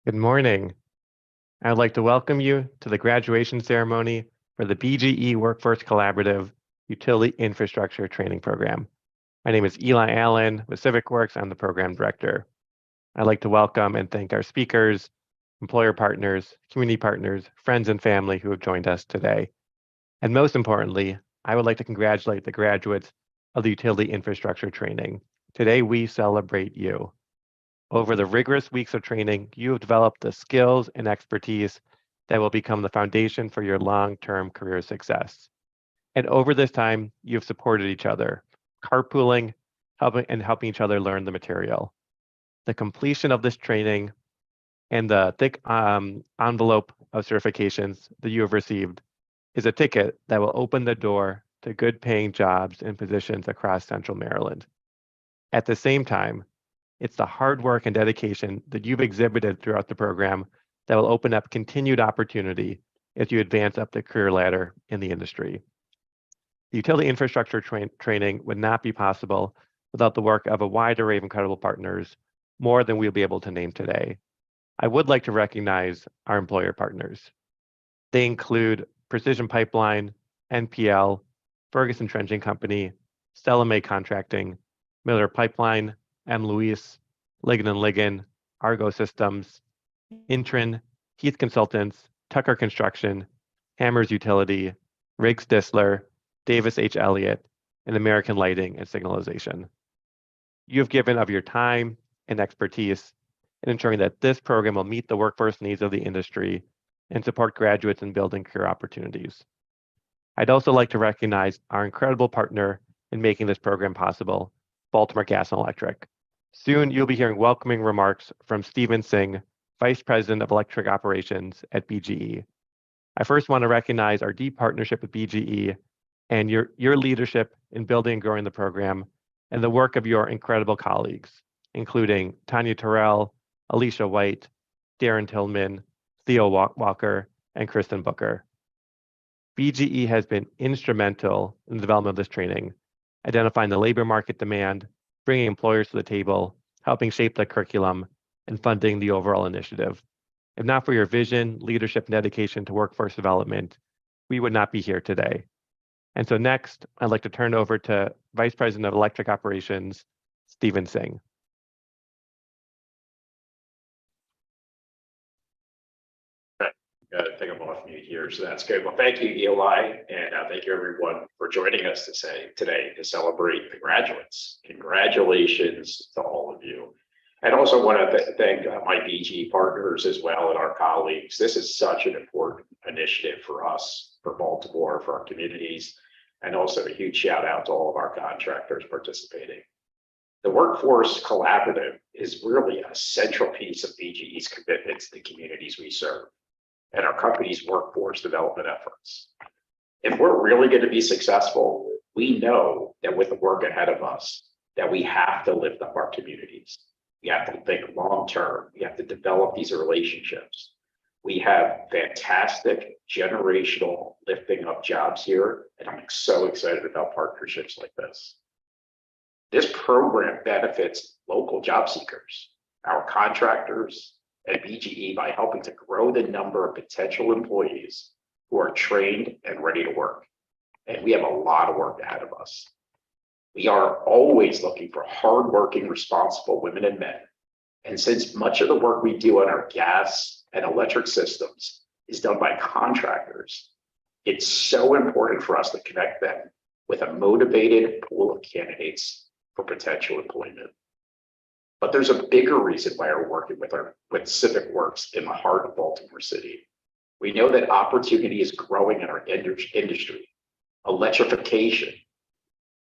Good morning. I'd like to welcome you to the graduation ceremony for the BGE Workforce Collaborative Utility Infrastructure Training Program. My name is Eli Allen with CivicWorks. I'm the program director. I'd like to welcome and thank our speakers, employer partners, community partners, friends, and family who have joined us today. And most importantly, I would like to congratulate the graduates of the Utility Infrastructure Training. Today, we celebrate you. Over the rigorous weeks of training, you have developed the skills and expertise that will become the foundation for your long-term career success. And over this time, you have supported each other, carpooling, helping each other learn the material. The completion of this training and the thick envelope of certifications that you have received is a ticket that will open the door to good paying jobs and positions across Central Maryland. At the same time, it's the hard work and dedication that you've exhibited throughout the program that will open up continued opportunity as you advance up the career ladder in the industry. The utility infrastructure training would not be possible without the work of a wide array of incredible partners, more than we'll be able to name today. I would like to recognize our employer partners. They include Precision Pipeline, NPL, Ferguson Trenching Company, Stella May Contracting, Miller Pipeline, M. Luis, Ligon and Ligon, Argo Systems, Intrin, Heath Consultants, Tucker Construction, Hammers Utility, Riggs Disler, Davis H. Elliott, and American Lighting and Signalization. You have given of your time and expertise in ensuring that this program will meet the workforce needs of the industry and support graduates in building career opportunities. I'd also like to recognize our incredible partner in making this program possible, Baltimore Gas and Electric. Soon, you'll be hearing welcoming remarks from Stephen Singh, Vice President of Electric Operations at BGE. I first want to recognize our deep partnership with BGE and your leadership in building and growing the program and the work of your incredible colleagues, including Tanya Terrell, Alicia White, Darren Tillman, Theo Walker, and Kristen Booker. BGE has been instrumental in the development of this training, identifying the labor market demand, bringing employers to the table, helping shape the curriculum, and funding the overall initiative. If not for your vision, leadership, and dedication to workforce development, we would not be here today. And so next, I'd like to turn over to Vice President of Electric Operations, Stephen Singh. I think I'm off mute here, so that's good. Well, thank you, Eli, and thank you everyone for joining us today to celebrate the graduates. Congratulations to all of you. And also want to thank my BGE partners as well and our colleagues. This is such an important initiative for us, for Baltimore, for our communities, and also a huge shout out to all of our contractors participating. The Workforce Collaborative is really a central piece of BGE's commitment to the communities we serve and our company's workforce development efforts. If we're really going to be successful, we know that with the work ahead of us, that we have to lift up our communities. We have to think long-term. We have to develop these relationships. We have fantastic generational lifting up jobs here, and I'm so excited about partnerships like this. This program benefits local job seekers, our contractors, and BGE by helping to grow the number of potential employees who are trained and ready to work. And we have a lot of work ahead of us. We are always looking for hardworking, responsible women and men. And since much of the work we do on our gas and electric systems is done by contractors, it's so important for us to connect them with a motivated pool of candidates for potential employment. But there's a bigger reason why we're working with CivicWorks in the heart of Baltimore City. We know that opportunity is growing in our industry. Electrification.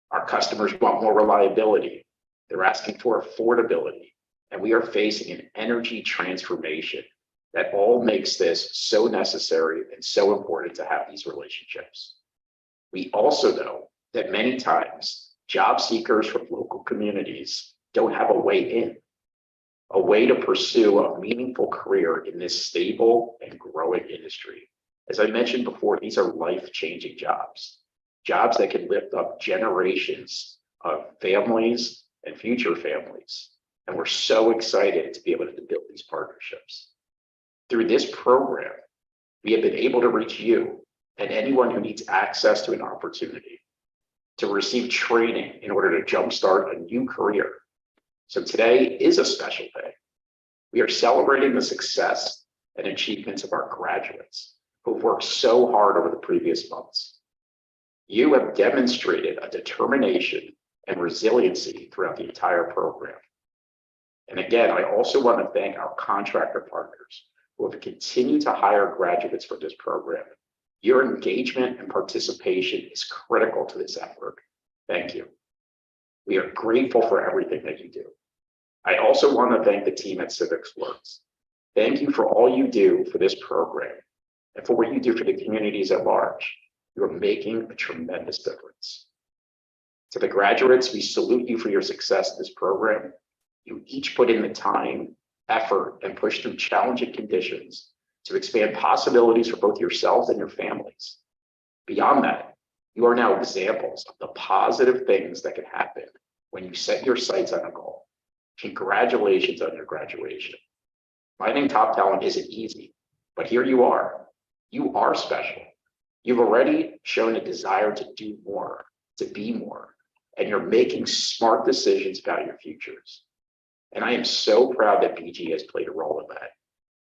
Our customers want more reliability. They're asking for affordability. And we are facing an energy transformation that all makes this so necessary and so important to have these relationships. We also know that many times job seekers from local communities don't have a way in, a way to pursue a meaningful career in this stable and growing industry. As I mentioned before, these are life-changing jobs, jobs that can lift up generations of families and future families. And we're so excited to be able to build these partnerships. Through this program, we have been able to reach you and anyone who needs access to an opportunity to receive training in order to jumpstart a new career. So today is a special day. We are celebrating the success and achievements of our graduates who've worked so hard over the previous months. You have demonstrated a determination and resiliency throughout the entire program. And again, I also want to thank our contractor partners who have continued to hire graduates for this program. Your engagement and participation is critical to this effort. Thank you. We are grateful for everything that you do. I also want to thank the team at Civics Works. Thank you for all you do for this program and for what you do for the communities at large. You are making a tremendous difference. To the graduates, we salute you for your success in this program. You each put in the time, effort, and push through challenging conditions to expand possibilities for both yourselves and your families. Beyond that, you are now examples of the positive things that can happen when you set your sights on a goal. Congratulations on your graduation. Finding top talent isn't easy, but here you are. You are special. You've already shown a desire to do more, to be more, and you're making smart decisions about your futures. And I am so proud that BGE has played a role in that.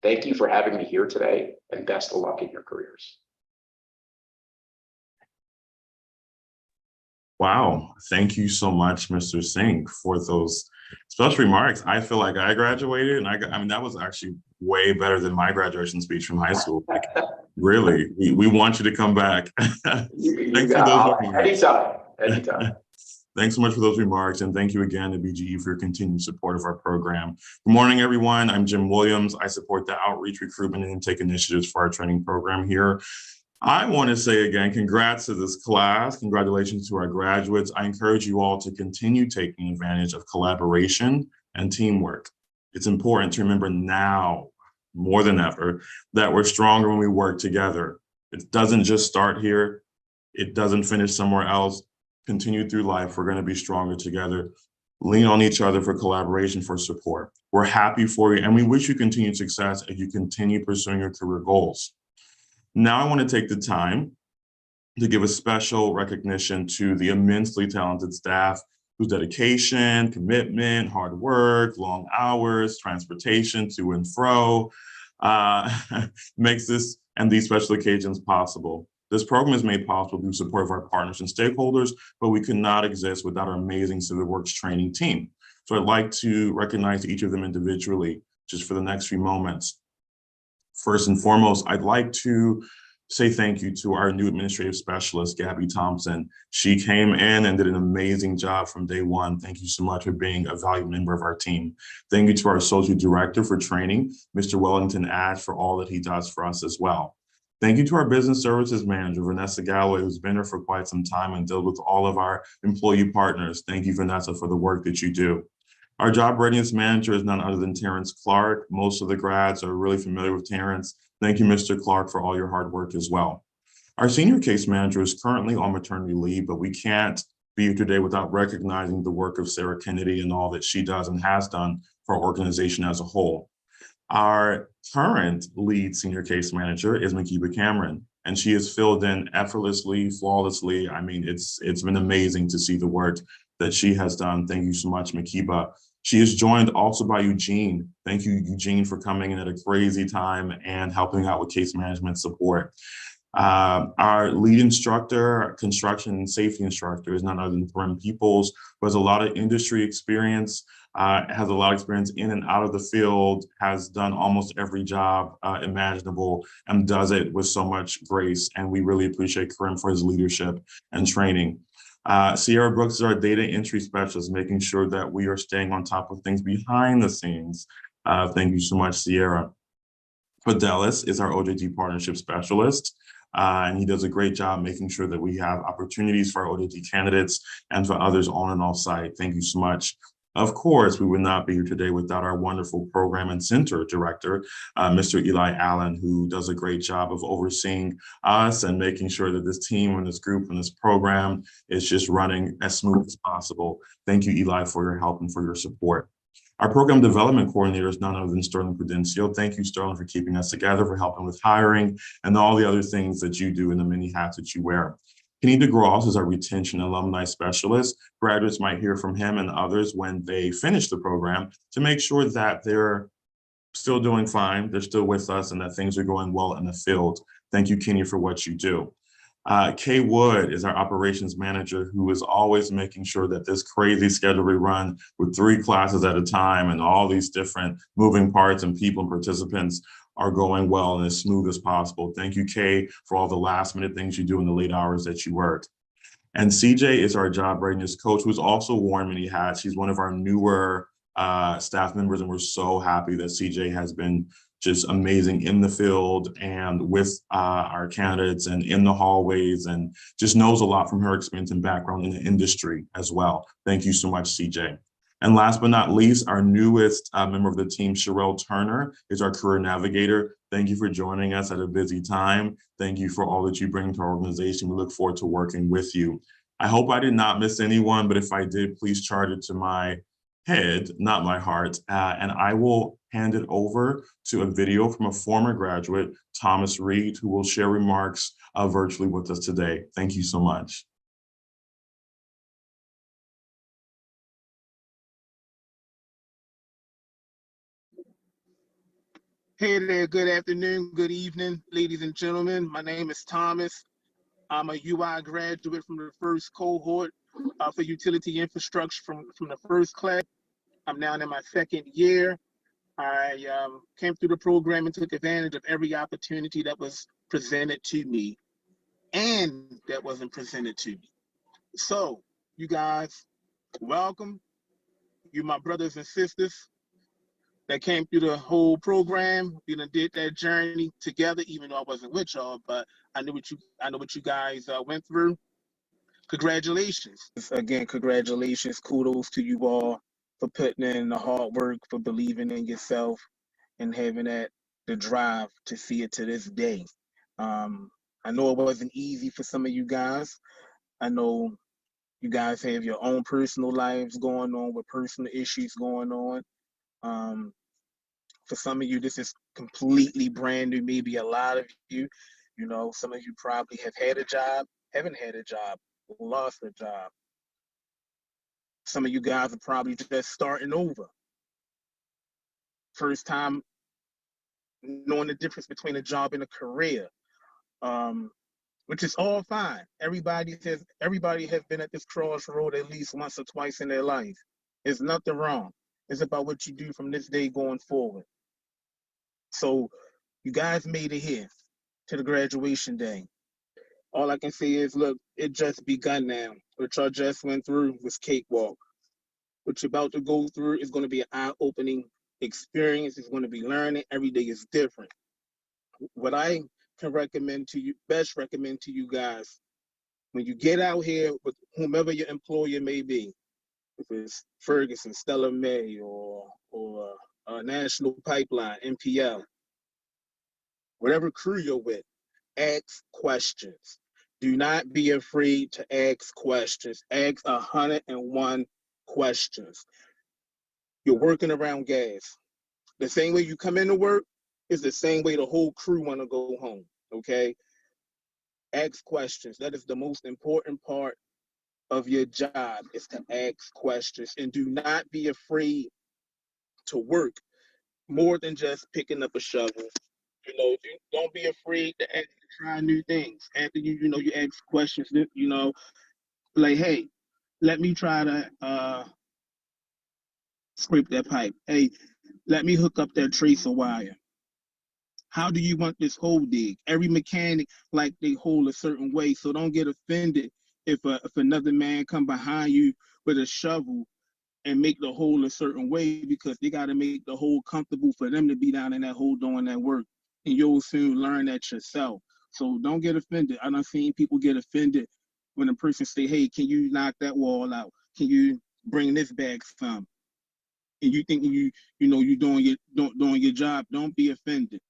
Thank you for having me here today, and best of luck in your careers. Wow, thank you so much, Mr. Singh, for those special remarks. I feel like I graduated, and I mean, that was actually way better than my graduation speech from high school. Like, really, we want you to come back. Thanks for those remarks. Anytime. Thanks so much for those remarks, and thank you again to BGE for your continued support of our program. Good morning, everyone. I'm Jim Williams. I support the outreach, recruitment, and intake initiatives for our training program here. I want to say again, congrats to this class. Congratulations to our graduates. I encourage you all to continue taking advantage of collaboration and teamwork. It's important to remember now, more than ever, that we're stronger when we work together. It doesn't just start here. It doesn't finish somewhere else. Continue through life. We're going to be stronger together. Lean on each other for collaboration, for support. We're happy for you, and we wish you continued success as you continue pursuing your career goals. Now I want to take the time to give a special recognition to the immensely talented staff whose dedication, commitment, hard work, long hours, transportation to and fro makes this and these special occasions possible. This program is made possible through support of our partners and stakeholders, but we could not exist without our amazing Civic Works training team. So I'd like to recognize each of them individually just for the next few moments. First and foremost, I'd like to say thank you to our new administrative specialist, Gabby Thompson. She came in and did an amazing job from day one. Thank you so much for being a valued member of our team. Thank you to our associate director for training, Mr. Wellington Ash, for all that he does for us as well. Thank you to our business services manager, Vanessa Galloway, who's been here for quite some time and dealt with all of our employee partners. Thank you, Vanessa, for the work that you do. Our job readiness manager is none other than Terrence Clark. Most of the grads are really familiar with Terrence. Thank you, Mr. Clark, for all your hard work as well. Our senior case manager is currently on maternity leave, but we can't be here today without recognizing the work of Sarah Kennedy and all that she does and has done for our organization as a whole. Our current lead senior case manager is Makiba Cameron, and she has filled in effortlessly, flawlessly. I mean, it's been amazing to see the work that she has done. Thank you so much, Makiba. She is joined also by Eugene. Thank you, Eugene, for coming in at a crazy time and helping out with case management support. Our lead instructor, construction and safety instructor, is none other than Brim Peoples, who has a lot of industry experience, has a lot of experience in and out of the field, has done almost every job imaginable, and does it with so much grace. And we really appreciate Karim for his leadership and training. Sierra Brooks is our data entry specialist, making sure that we are staying on top of things behind the scenes. Thank you so much, Sierra. Fidelis is our OJT partnership specialist, and he does a great job making sure that we have opportunities for our OJT candidates and for others on and off site. Thank you so much. Of course, we would not be here today without our wonderful program and center director, Mr. Eli Allen, who does a great job of overseeing us and making sure that this team and this group and this program is just running as smooth as possible. Thank you, Eli, for your help and for your support. Our program development coordinator is none other than Sterling Prudencio. Thank you, Sterling, for keeping us together, for helping with hiring and all the other things that you do and the many hats that you wear. Kenny DeGross is our retention alumni specialist. Graduates might hear from him and others when they finish the program to make sure that they're still doing fine, they're still with us, and that things are going well in the field. Thank you, Kenny, for what you do. Kay Wood is our operations manager, who is always making sure that this crazy schedule we run with 3 classes at a time and all these different moving parts and people and participants are going well and as smooth as possible. Thank you, Kay, for all the last minute things you do in the late hours that you work. And CJ is our job readiness coach, who's also worn many hats. She's one of our newer staff members, and we're so happy that CJ has been just amazing in the field and with our candidates and in the hallways, and just knows a lot from her experience and background in the industry as well. Thank you so much, CJ. And last but not least, our newest member of the team, Sherelle Turner, is our career navigator. Thank you for joining us at a busy time. Thank you for all that you bring to our organization. We look forward to working with you. I hope I did not miss anyone, but if I did, please charge it to my head, not my heart. And I will hand it over to a video from a former graduate, Thomas Reed, who will share remarks virtually with us today. Thank you so much. Hey there, good afternoon, good evening, ladies and gentlemen. My name is Thomas. I'm a UI graduate from the first cohort for utility infrastructure from the first class. I'm now in my 2nd year. I came through the program and took advantage of every opportunity that was presented to me and that wasn't presented to me. So, you guys, welcome. You my brothers and sisters that came through the whole program. We done did that journey together, even though I wasn't with y'all, but I know what you guys went through. Congratulations. Again, congratulations. Kudos to you all for putting in the hard work, for believing in yourself and having the drive to see it to this day. I know it wasn't easy for some of you guys. I know you guys have your own personal lives going on, with personal issues going on. For some of you, this is completely brand new. Maybe a lot of you, some of you probably have had a job, haven't had a job, lost a job. Some of you guys are probably just starting over. First time knowing the difference between a job and a career, which is all fine. Everybody has been at this crossroad at least once or twice in their life. There's nothing wrong. It's about what you do from this day going forward. So you guys made it here to the graduation day. All I can say is, look, it just begun now. What y'all just went through was cakewalk. What you're about to go through is going to be an eye-opening experience. It's going to be learning. Every day is different. What I can recommend to you guys, when you get out here with whomever your employer may be, if it's Ferguson, Stella May, or National Pipeline, NPL, whatever crew you're with, ask questions. Do not be afraid to ask questions. Ask 101 questions. You're working around gas. The same way you come into work is the same way the whole crew want to go home, okay? Ask questions. That is the most important part of your job, is to ask questions. And do not be afraid to work more than just picking up a shovel. Don't be afraid to try new things. After you ask questions, like, hey, let me try to scrape that pipe. Hey, let me hook up that tracer wire. How do you want this hole dig? Every mechanic like they hole a certain way, so don't get offended if another man come behind you with a shovel and make the hole a certain way, because they got to make the hole comfortable for them to be down in that hole doing that work. And you'll soon learn that yourself. So don't get offended. I done seen people get offended when a person say, hey, can you knock that wall out? Can you bring this back some? And you think you doing your job. Don't be offended.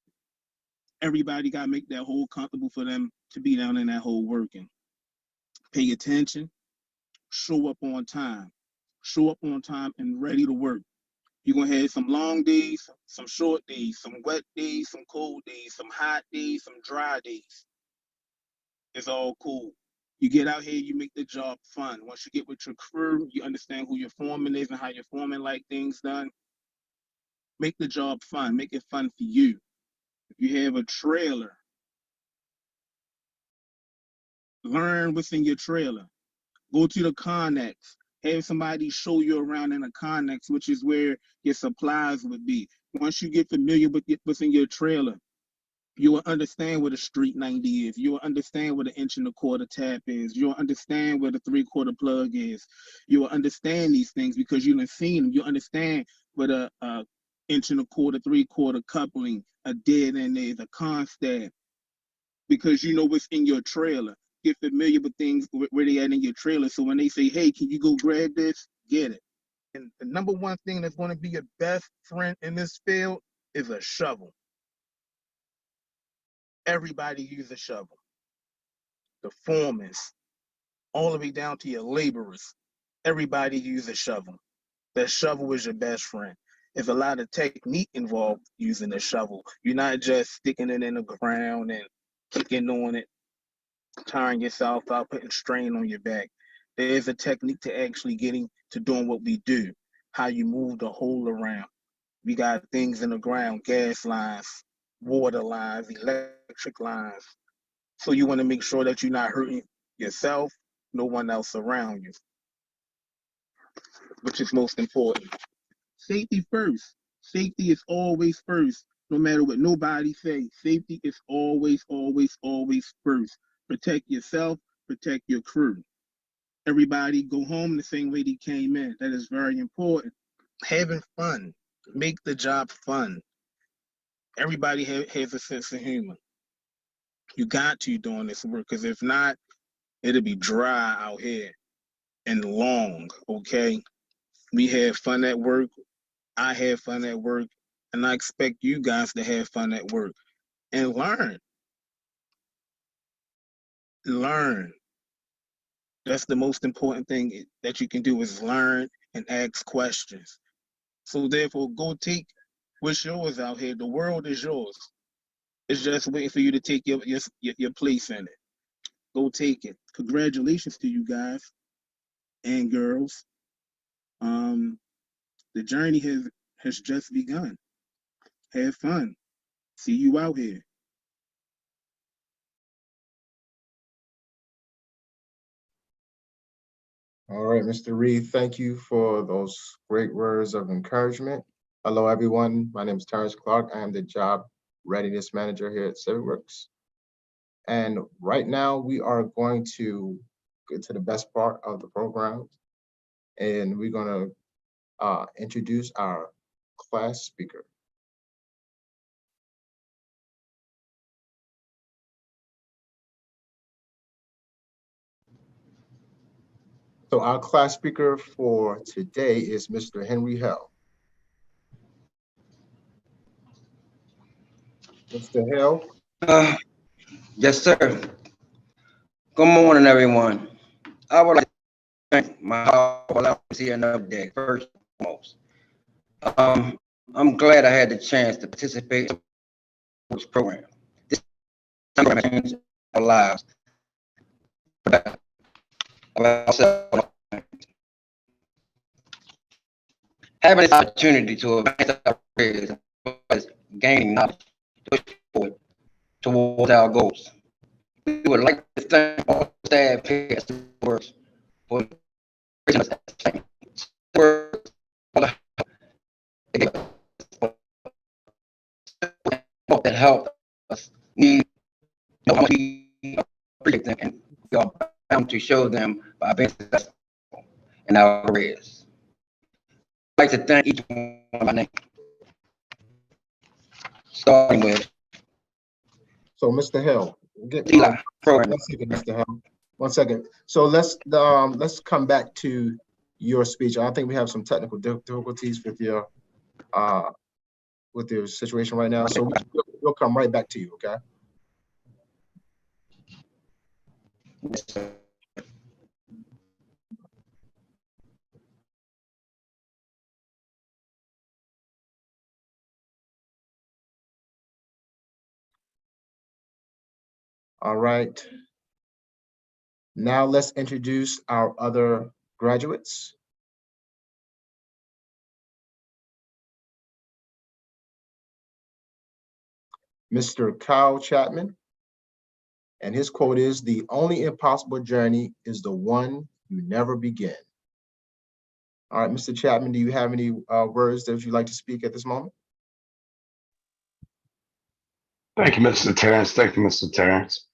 Everybody got to make that hole comfortable for them to be down in that hole working. Pay attention. Show up on time. Show up on time and ready to work. You're gonna have some long days, some short days, some wet days, some cold days, some hot days, some dry days. It's all cool. You get out here, you make the job fun. Once you get with your crew, you understand who your foreman is and how your foreman like things done. Make the job fun. Make it fun for you. If you have a trailer, learn what's in your trailer. Go to the Connex. Have somebody show you around in the Connex, which is where your supplies would be. Once you get familiar with what's in your trailer, you will understand what a street 90 is. You will understand what an inch and a quarter tap is. You'll understand what a 3/4 plug is. You will understand these things because you've seen them. You understand what a inch and a quarter, 3/4 coupling, a dead end is, a constab, because you know what's in your trailer. Get familiar with things where they at in your trailer. So when they say, hey, can you go grab this? Get it. And the number one thing that's going to be your best friend in this field is a shovel. Everybody uses a shovel. The foremen, all the way down to your laborers, everybody uses a shovel. That shovel is your best friend. There's a lot of technique involved using a shovel. You're not just sticking it in the ground and kicking on it, tiring yourself out, putting strain on your back. There's a technique to actually getting to doing what we do, how you move the hole around. We got things in the ground, gas lines, water lines, electric lines. So you want to make sure that you're not hurting yourself, no one else around you, which is most important. Safety first. Safety is always first, no matter what nobody say. Safety is always, always, always first. Protect yourself, protect your crew. Everybody go home the same way they came in. That is very important. Having fun. Make the job fun. Everybody has a sense of humor. You got to doing this work, because if not, it'll be dry out here and long, okay? We have fun at work. I have fun at work, and I expect you guys to have fun at work and learn. Learn. That's the most important thing that you can do, is learn and ask questions. So therefore, go take what's yours out here. The world is yours. It's just waiting for you to take your place in it. Go take it. Congratulations to you guys and girls. The journey has just begun. Have fun. See you out here. All right, Mr. Reed, thank you for those great words of encouragement. Hello, everyone. My name is Terrence Clark. I am the Job Readiness Manager here at CivicWorks. And right now, we are going to get to the best part of the program. And we're going to introduce our class speaker. So our class speaker for today is Mr. Henry Hell. Mr. Hell. Yes, sir. Good morning, everyone. I would like to thank my allowance here another day, first and foremost. I'm glad I had the chance to participate in this program. This program changed our lives. Having this opportunity to advance our careers as gaining knowledge to push forward towards our goals. We would like to thank all staff here at CivicWorks for that help us need how much we appreciate them, and we are bound to show them by being successful in our careers. I'd like to thank each one by name. Starting with So Mr. Hill, get Eli program. 1 second, Mr. Hill. 1 second. So let's come back to your speech. I think we have some technical difficulties with your situation right now. So we'll come right back to you, okay? Yes, sir. All right. Now let's introduce our other graduates. Mr. Kyle Chapman, and his quote is, "The only impossible journey is the one you never begin." All right, Mr. Chapman, do you have any words that you'd like to speak at this moment? Thank you, Mr. Terrence. Thank you, Mr. Terrence.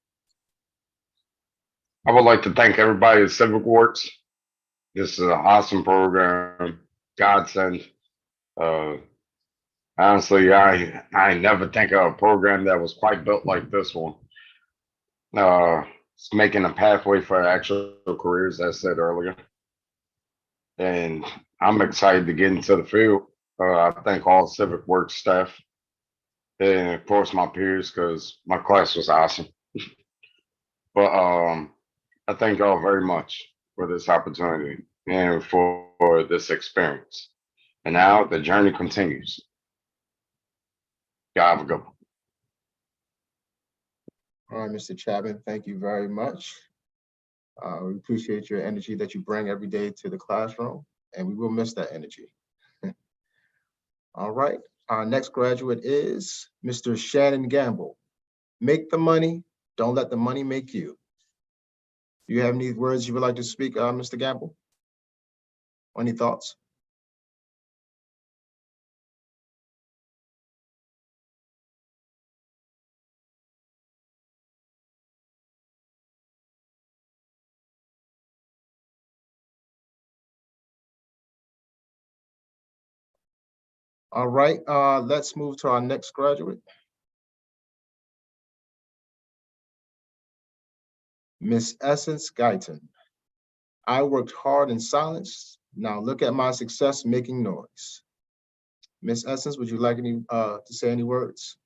I would like to thank everybody at Civic Works. This is an awesome program, godsend. Uh, honestly, I never think of a program that was quite built like this one. It's making a pathway for actual careers, as I said earlier. And I'm excited to get into the field. I thank all Civic Works staff and of course my peers because my class was awesome. But I thank y'all very much for this opportunity and for this experience. And now the journey continues. Y'all have a good one. All right, Mr. Chapman, thank you very much. We appreciate your energy that you bring every day to the classroom, and we will miss that energy. All right, our next graduate is Mr. Shannon Gamble. Make the money, don't let the money make you. Do you have any words you would like to speak, Mr. Gamble? Any thoughts? All right, let's move to our next graduate. Miss Essence Guyton. I worked hard in silence. Now look at my success making noise. Miss Essence, would you like to say any words?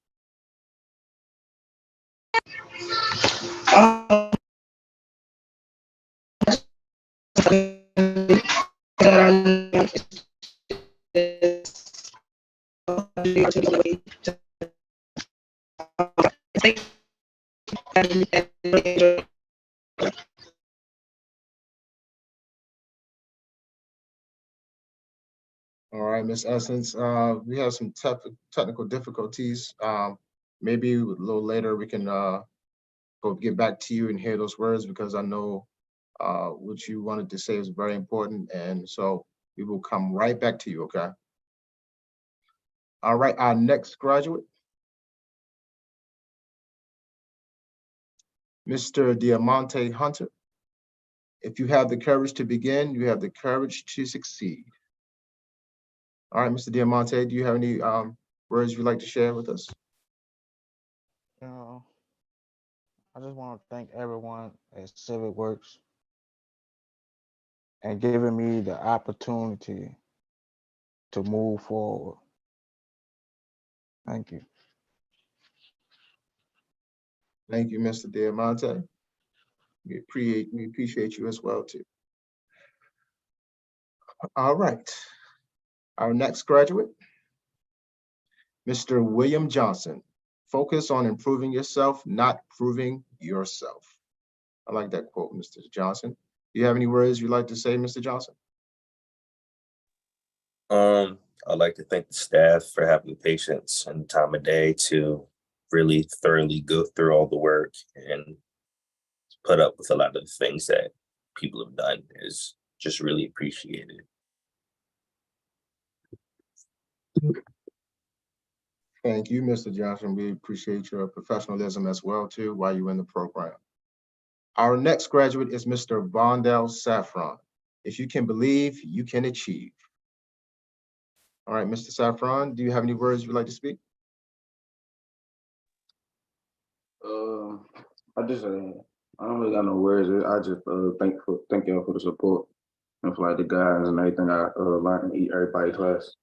All right, Miss Essence, we have some technical difficulties. Maybe a little later we can go get back to you and hear those words, because I know what you wanted to say is very important. And so we will come right back to you, okay? All right, our next graduate, Mr. Diamante Hunter. If you have the courage to begin, you have the courage to succeed. All right, Mr. Diamante, do you have any words you'd like to share with us? You know, I just want to thank everyone at Civic Works and giving me the opportunity to move forward. Thank you. Thank you, Mr. Diamante. We appreciate you as well, too. All right, our next graduate, Mr. William Johnson. Focus on improving yourself, not proving yourself. I like that quote, Mr. Johnson. Do you have any words you'd like to say, Mr. Johnson? I'd like to thank the staff for having the patience and the time of day to really thoroughly go through all the work and put up with a lot of the things that people have done. Is just really appreciated. Thank you, Mr. Johnson. We appreciate your professionalism as well, too, while you're in the program. Our next graduate is Mr. Vondell Saffron. If you can believe, you can achieve. All right, Mr. Saffron, do you have any words you'd like to speak? I don't really got no words. I just thank y'all for the support and for like the guys and everything I learned in everybody's class.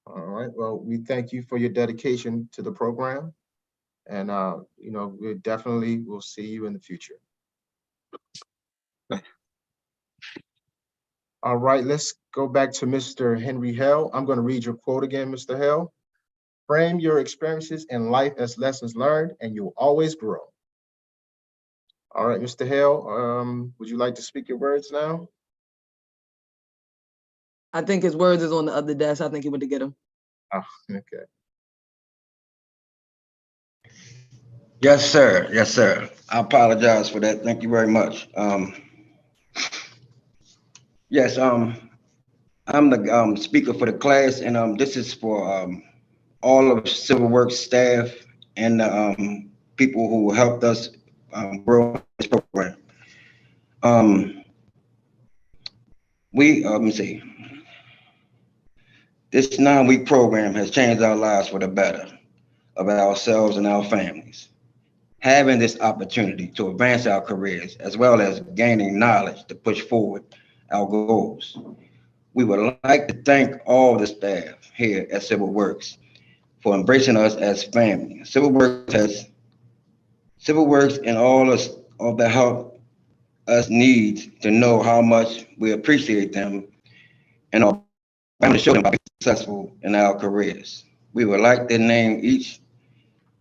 All right, well, we thank you for your dedication to the program. And, you know, we definitely will see you in the future. All right, let's go back to Mr. Henry Hell. I'm going to read your quote again, Mr. Hell. Frame your experiences in life as lessons learned, and you'll always grow. All right, Mr. Hale, would you like to speak your words now? I think his words is on the other desk. I think he went to get him. Oh, okay. Yes, sir. Yes, sir. I apologize for that. Thank you very much. Yes, I'm the speaker for the class, and this is for all of Civil Works staff and the people who helped us grow this program. Let me see. This 9-week program has changed our lives for the better of ourselves and our families. Having this opportunity to advance our careers as well as gaining knowledge to push forward our goals. We would like to thank all the staff here at Civil Works for embracing us as family. Civil Works and all of the help us need to know how much we appreciate them and are bound to show them how to be successful in our careers. We would like to name each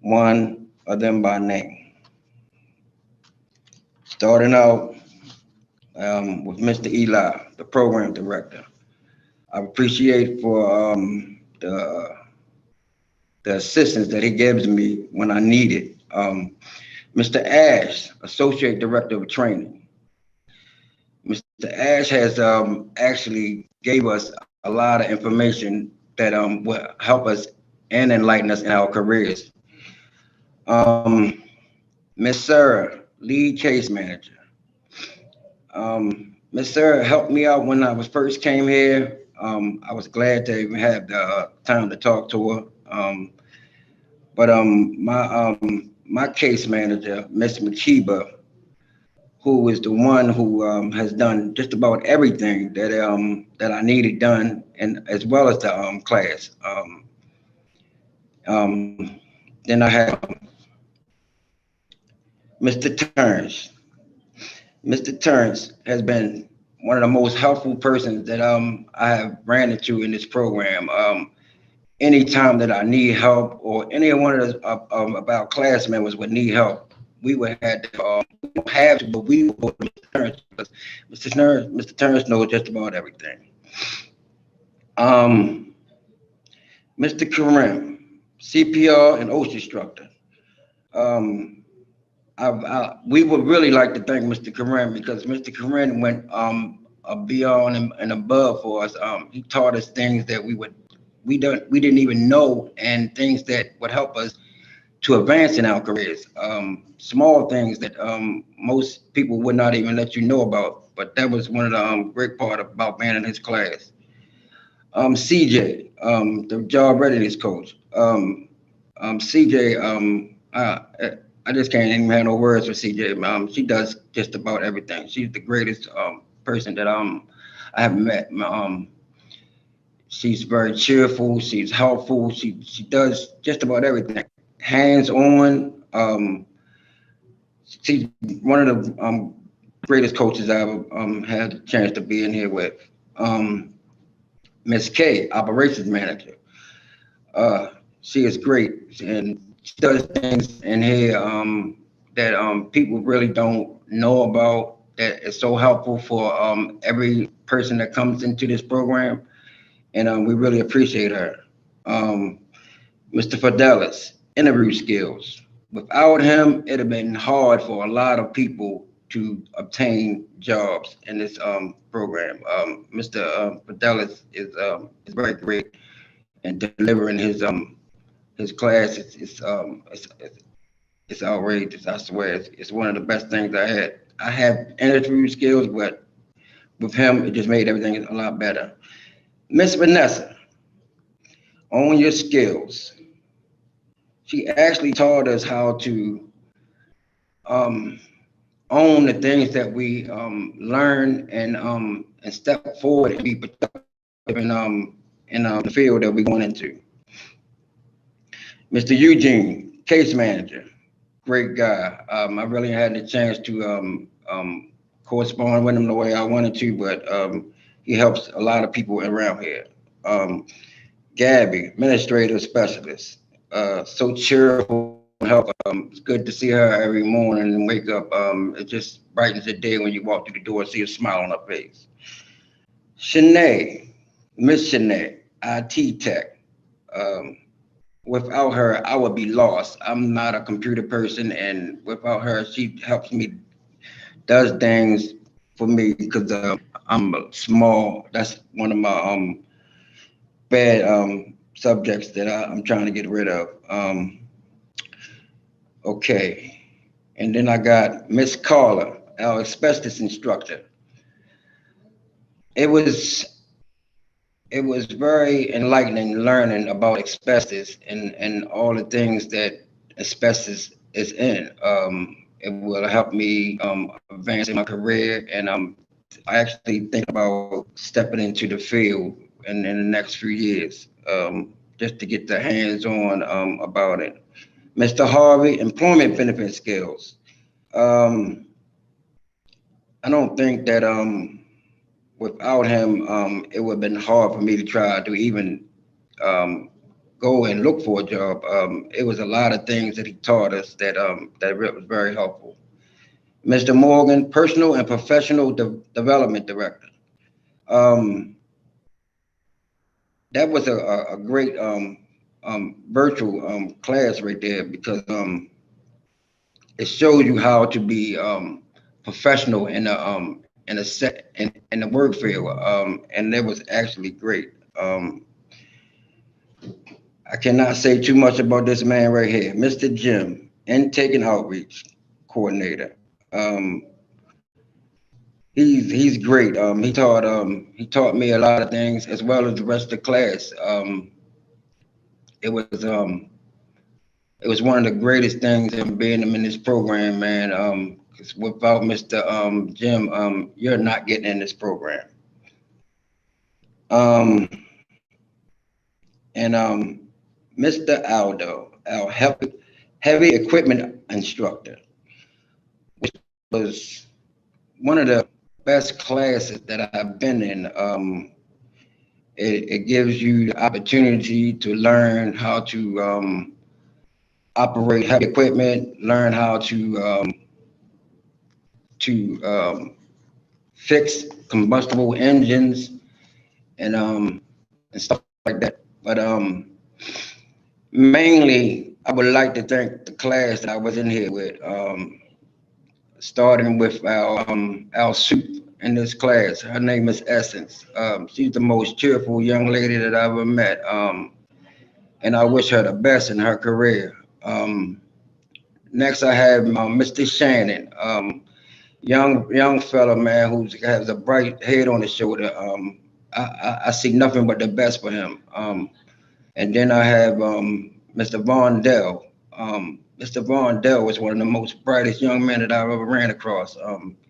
one of them by name. Starting out with Mr. Eli, the program director. I appreciate for the assistance that he gives me when I need it. Mr. Ash, associate director of training. Mr. Ash has actually gave us a lot of information that will help us and enlighten us in our careers. Miss Sarah, lead case manager. Miss Sarah helped me out when I was first came here. I was glad to even have the time to talk to her. But my case manager, Miss McKeeba, who is the one who has done just about everything that that I needed done, and as well as the class. Then I have Mr. Terrence. Mr. Terrence has been one of the most helpful persons that I have ran into in this program. Anytime that I need help or any one of our class members would need help, we would have to, we don't have to, but we would go to Mr. Terrence because Mr. Terrence knows just about everything. Mr. Karim, CPR and OSHA instructor. We would really like to thank Mr. Karim because Mr. Karim went beyond and above for us. He taught us things that we didn't even know, and things that would help us to advance in our careers. Small things that most people would not even let you know about, but that was one of the great part about being in his class. CJ, the job readiness coach. CJ, I just can't even have no words for CJ. She does just about everything. She's the greatest person that I have met. She's very cheerful. She's helpful. She does just about everything. Hands on. She's one of the greatest coaches I ever had the chance to be in here with. Miss K, operations manager. She is great, and she does things in here that people really don't know about. That is so helpful for every person that comes into this program, and we really appreciate her. Mr. Fidelis, interview skills. Without him, it'd have been hard for a lot of people to obtain jobs in this program. Mr. Fidelis is very great in delivering his class. It's outrageous. I swear, it's one of the best things I had. I have interview skills, but with him, it just made everything a lot better. Miss Vanessa, own your skills. She actually taught us how to own the things that we learn and step forward and be productive in the field that we're going into. Mr. Eugene, case manager, great guy. I really had the chance to correspond with him the way I wanted to, but he helps a lot of people around here. Gabby, administrative specialist, so cheerful, help. It's good to see her every morning and wake up. It just brightens the day when you walk through the door and see a smile on her face. Shanae, Miss Shanae, IT tech. Um, Without her, I would be lost. I'm not a computer person, and without her, she helps me, does things for me because I'm small. That's one of my bad subjects that I'm trying to get rid of. Okay, and then I got Miss Carla, our asbestos instructor. It was it was very enlightening learning about asbestos and all the things that asbestos is in. It will help me advance in my career, and I actually think about stepping into the field in the next few years, just to get the hands on about it. Mr. Harvey, employment benefit skills. Um, I don't think that without him, it would have been hard for me to try to even um, go and look for a job. It was a lot of things that he taught us that was very helpful. Mr. Morgan, personal and professional development director. Um, that was a great virtual class right there because it shows you how to be professional in a set in the work field, and that was actually great. I cannot say too much about this man right here, Mr. Jim, intake and outreach coordinator. Um, he's great. He taught me a lot of things as well as the rest of the class. It was um, it was one of the greatest things in being in this program, man. 'Cause without Mr. Jim, you're not getting in this program. Um, and Mr. Aldo, our heavy equipment instructor, was one of the best classes that I've been in. It gives you the opportunity to learn how to operate heavy equipment, learn how to fix combustible engines and stuff like that. But mainly, I would like to thank the class that I was in here with, starting with our soup in this class. Her name is Essence. She's the most cheerful young lady that I ever met, and I wish her the best in her career. Next, I have Mr. Shannon, young fella, man, who has a bright head on his shoulder. I see nothing but the best for him. And then I have Mr. Von Dell. Mr. Von Dell was one of the most brightest young men that I've ever ran across.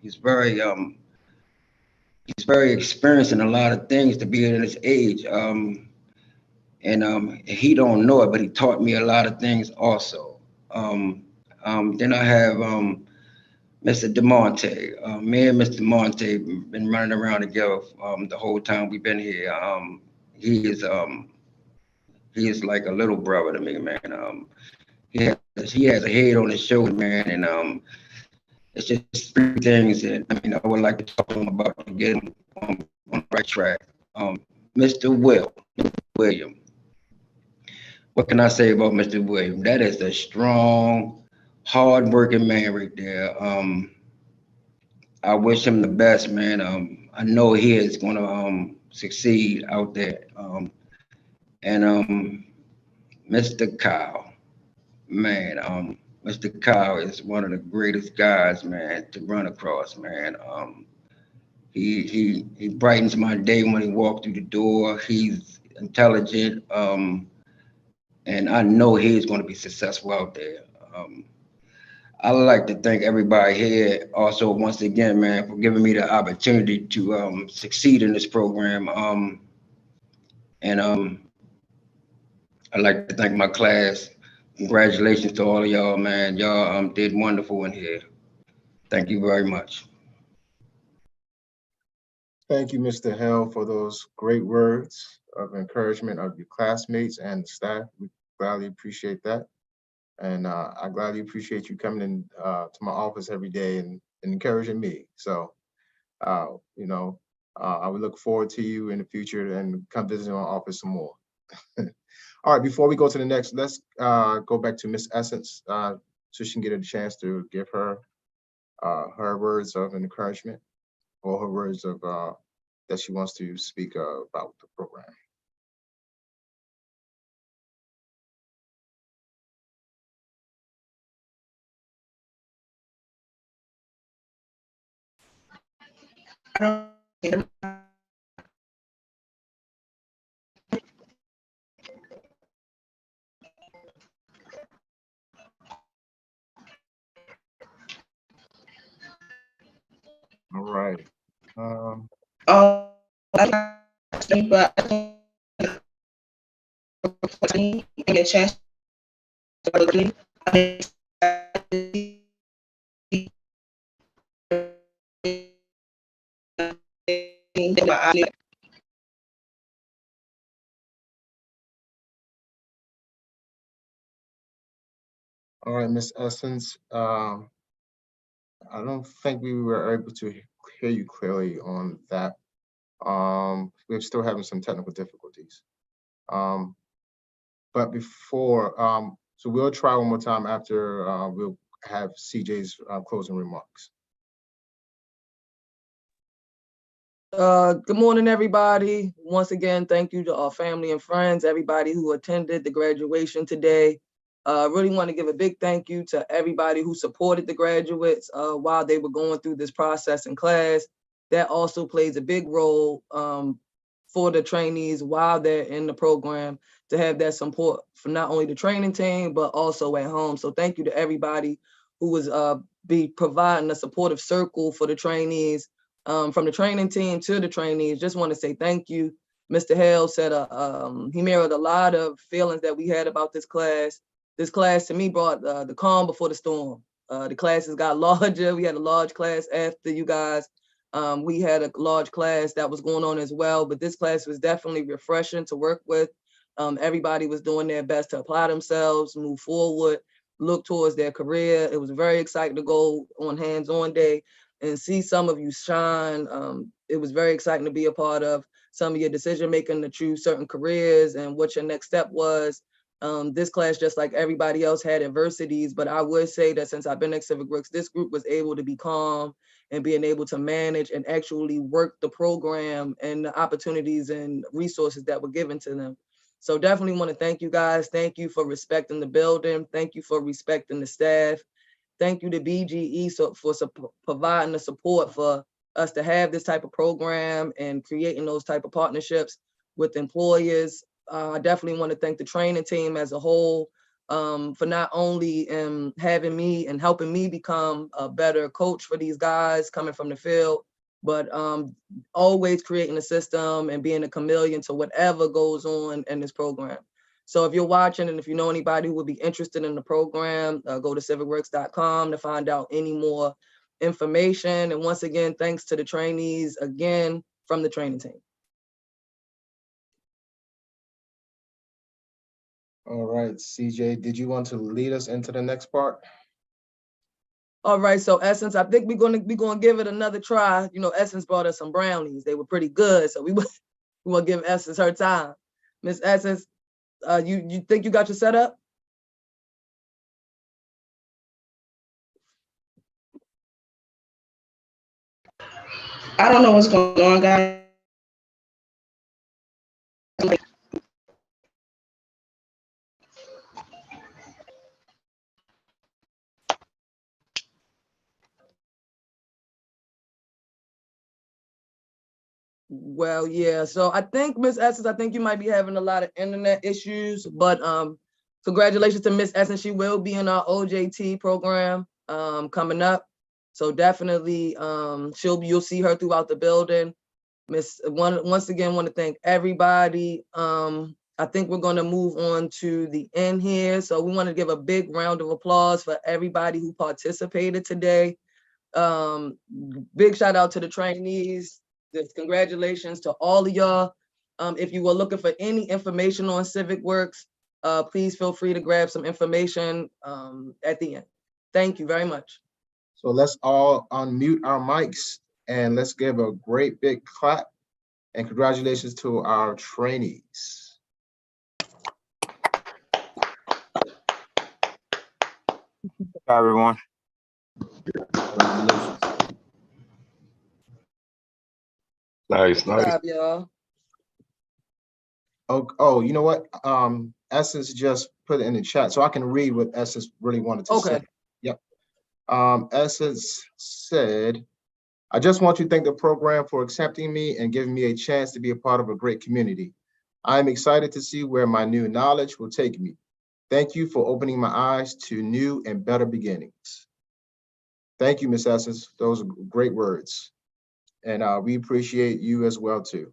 He's very experienced in a lot of things to be at his age. And he don't know it, but he taught me a lot of things also. Then I have Mr. DeMonte. Me and Mr. DeMonte been running around together the whole time we've been here. He is he is like a little brother to me, man. He has a head on his shoulder, man, and it's just three things that I mean I would like to talk to him about to get him on the right track. Mr. William. What can I say about Mr. William? That is a strong, hard-working man right there. I wish him the best, man. I know he is going to succeed out there. And Mr. Kyle, man, Mr. Kyle is one of the greatest guys, man, to run across, man. He brightens my day when he walks through the door. He's intelligent, and I know he's going to be successful out there. I'd like to thank everybody here also once again, man, for giving me the opportunity to succeed in this program. And I'd like to thank my class. Congratulations to all of y'all, man. Y'all did wonderful in here. Thank you very much. Thank you, Mr. Hell, for those great words. of encouragement of your classmates and the staff. We gladly appreciate that. And I gladly appreciate you coming in to my office every day and encouraging me. So, you know, I would look forward to you in the future and come visit my office some more. All right, before we go to the next, let's go back to Miss Essence so she can get a chance to give her words of encouragement or her words of that she wants to speak about the program. All right. But get a chance All right, Miss Essence. I don't think we were able to hear you clearly on that. We're still having some technical difficulties. But before, so we'll try one more time after we'll have CJ's closing remarks. Good morning, everybody. Once again, thank you to our family and friends, everybody who attended the graduation today. Really want to give a big thank you to everybody who supported the graduates while they were going through this process in class. That also plays a big role for the trainees while they're in the program to have that support for not only the training team, but also at home. So thank you to everybody who was providing a supportive circle for the trainees. From the training team to the trainees, just want to say thank you. Mr. Hale said he mirrored a lot of feelings that we had about this class. This class to me brought the calm before the storm. The classes got larger. We had a large class after you guys. We had a large class that was going on as well, but this class was definitely refreshing to work with. Everybody was doing their best to apply themselves, move forward, look towards their career. It was very exciting to go on hands-on day and see some of you shine. It was very exciting to be a part of some of your decision-making to choose certain careers and what your next step was. This class, just like everybody else, had adversities, but I would say that since I've been at Civic Works, this group was able to be calm and being able to manage and actually work the program and the opportunities and resources that were given to them. So definitely want to thank you guys. Thank you for respecting the building. Thank you for respecting the staff. Thank you to BGE for providing the support for us to have this type of program and creating those type of partnerships with employers. I definitely want to thank the training team as a whole for not only having me and helping me become a better coach for these guys coming from the field, but always creating a system and being a chameleon to whatever goes on in this program. So if you're watching and if you know anybody who would be interested in the program, go to civicworks.com to find out any more information. And once again, thanks to the trainees again from the training team. All right, CJ, did you want to lead us into the next part? All right, so Essence, I think we're gonna give it another try. You know, Essence brought us some brownies. They were pretty good, so we want to give Essence her time. Miss Essence, you think you got your setup? I don't know what's going on, guys. Well, yeah. So I think Miss Essence, I think you might be having a lot of internet issues, but congratulations to Miss Essence. She will be in our OJT program coming up. So definitely you'll see her throughout the building. Once again, want to thank everybody. I think we're gonna move on to the end here. So we want to give a big round of applause for everybody who participated today. Big shout out to the trainees. Congratulations to all of y'all. If you were looking for any information on Civic Works, please feel free to grab some information at the end. Thank you very much. So let's all unmute our mics and let's give a great big clap and congratulations to our trainees. Hi, everyone. Nice, Good nice. job, y'all. Oh, you know what? Essence just put it in the chat, so I can read what Essence really wanted to say. Okay. Yep. Essence said, I just want to thank the program for accepting me and giving me a chance to be a part of a great community. I'm excited to see where my new knowledge will take me. Thank you for opening my eyes to new and better beginnings. Thank you, Ms. Essence. Those are great words. And we appreciate you as well, too.